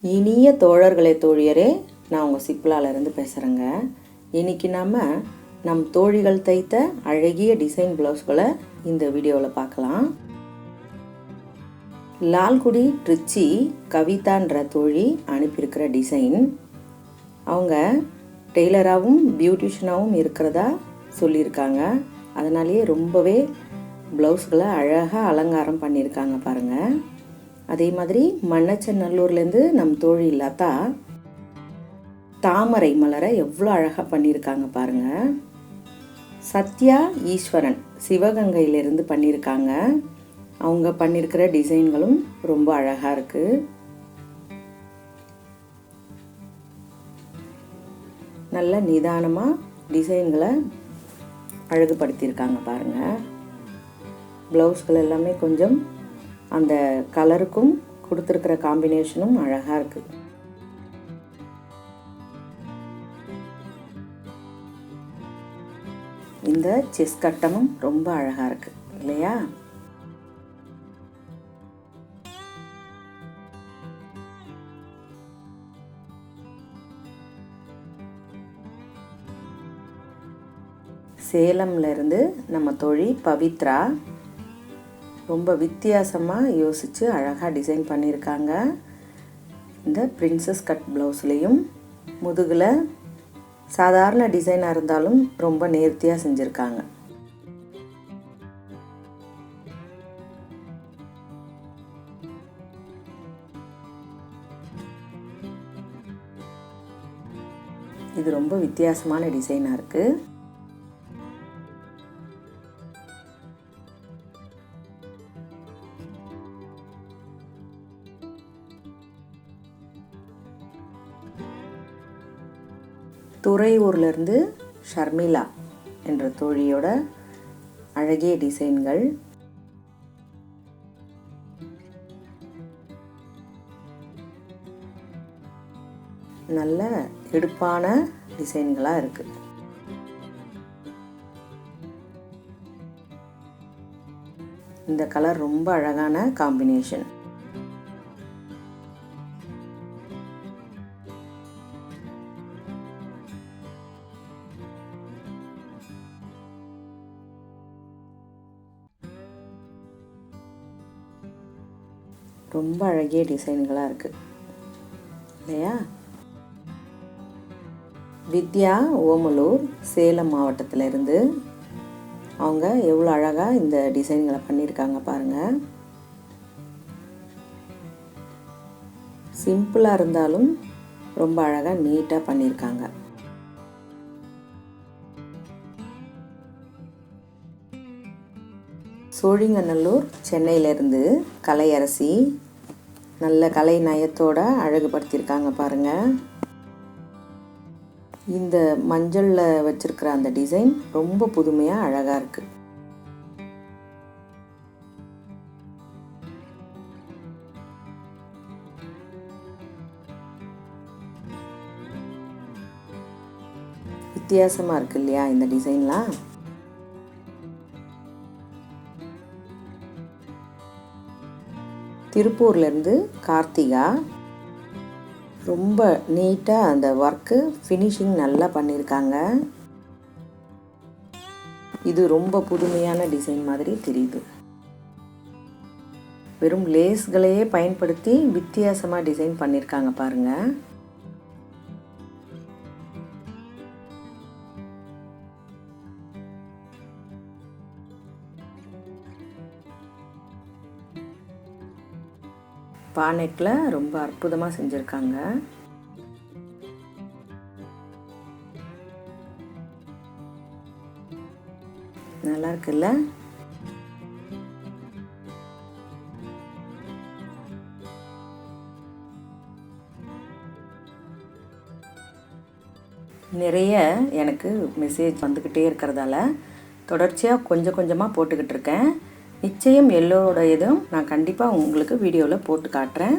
இனிய தோழர்களே தோழியரே, நான் உங்கள் சிப்லாலேருந்து பேசுகிறேங்க. இன்றைக்கி நம் தோழிகள் தைத்த அழகிய டிசைன் ப்ளவுஸ்களை இந்த வீடியோவில் பார்க்கலாம். லால்குடி ட்ரிச்சி கவிதான்ற தோழி அனுப்பியிருக்கிற டிசைன். அவங்க டெய்லராகவும் பியூட்டிஷியனாகவும் இருக்கிறதா சொல்லியிருக்காங்க. அதனாலேயே ரொம்பவே ப்ளவுஸ்களை அழகாக அலங்காரம் பண்ணியிருக்காங்க பாருங்கள். அதே மாதிரி மண்ணச்சநல்லூர்லேருந்து நம் தோழி லதா தாமரை மலரை எவ்வளோ அழகாக பண்ணியிருக்காங்க பாருங்கள். சத்யா ஈஸ்வரன் சிவகங்கையிலேருந்து பண்ணியிருக்காங்க. அவங்க பண்ணியிருக்கிற டிசைன்களும் ரொம்ப அழகாக இருக்குது. நல்ல நிதானமாக டிசைன்களை அழகுபடுத்தியிருக்காங்க பாருங்கள். ப்ளவுஸ்கள் எல்லாமே கொஞ்சம் அந்த கலருக்கும் கொடுத்துருக்கிற காம்பினேஷனும் அழகாக இருக்குது. இந்த செஸ் கட்டமும் ரொம்ப அழகாக இருக்குது இல்லையா? சேலம்லேருந்து நம்ம தோழி பவித்ரா ரொம்ப வித்தியாசமாக யோசித்து அழகாக டிசைன் பண்ணியிருக்காங்க. இந்த பிரின்சஸ் கட் ப்ளவுஸ்லேயும் முதுகில் சாதாரண டிசைனாக இருந்தாலும் ரொம்ப நேர்த்தியாக செஞ்சுருக்காங்க. இது ரொம்ப வித்தியாசமான டிசைனாக இருக்குது. துறையூர்லேருந்து ஷர்மிளா என்ற தோழியோட அழகிய டிசைன்கள். நல்ல எடுப்பான டிசைன்களாக இருக்குது. இந்த கலர் ரொம்ப அழகான காம்பினேஷன். ரொம்ப அழகிய டிசைன்களாக இருக்குது இல்லையா? வித்யா ஓமலூர் சேலம் மாவட்டத்திலேருந்து அவங்க எவ்வளோ அழகாக இந்த டிசைன்களை பண்ணியிருக்காங்க பாருங்கள். சிம்பிளாக இருந்தாலும் ரொம்ப அழகாக நீட்டாக பண்ணியிருக்காங்க. சோழிங்கநல்லூர் சென்னையிலேருந்து கலையரசி நல்ல கலை நயத்தோட அழகுபடுத்தியிருக்காங்க பாருங்கள். இந்த மஞ்சளில் வச்சிருக்கிற அந்த டிசைன் ரொம்ப புதுமையாக அழகாக இருக்குது. வித்தியாசமாக இருக்கு இல்லையா இந்த டிசைன்லாம்? திருப்பூர்லேருந்து கார்த்திகா ரொம்ப நீட்டாக அந்த ஒர்க்கு ஃபினிஷிங் நல்லா பண்ணியிருக்காங்க. இது ரொம்ப புதுமையான டிசைன் மாதிரி தெரியுது. வெறும் லேஸ்களையே பயன்படுத்தி வித்தியாசமாக டிசைன் பண்ணியிருக்காங்க பாருங்கள். பானெட்டில் ரொம்ப அற்புதமாக செஞ்சுருக்காங்க. நல்லா இருக்குல்ல? நிறைய எனக்கு மெசேஜ் வந்துக்கிட்டே இருக்கிறதால தொடர்ச்சியாக கொஞ்சம் கொஞ்சமாக போட்டுக்கிட்டு இருக்கேன். நிச்சயம் எல்லோரோட இதுவும் நான் கண்டிப்பாக உங்களுக்கு வீடியோவில் போட்டு காட்டுறேன்.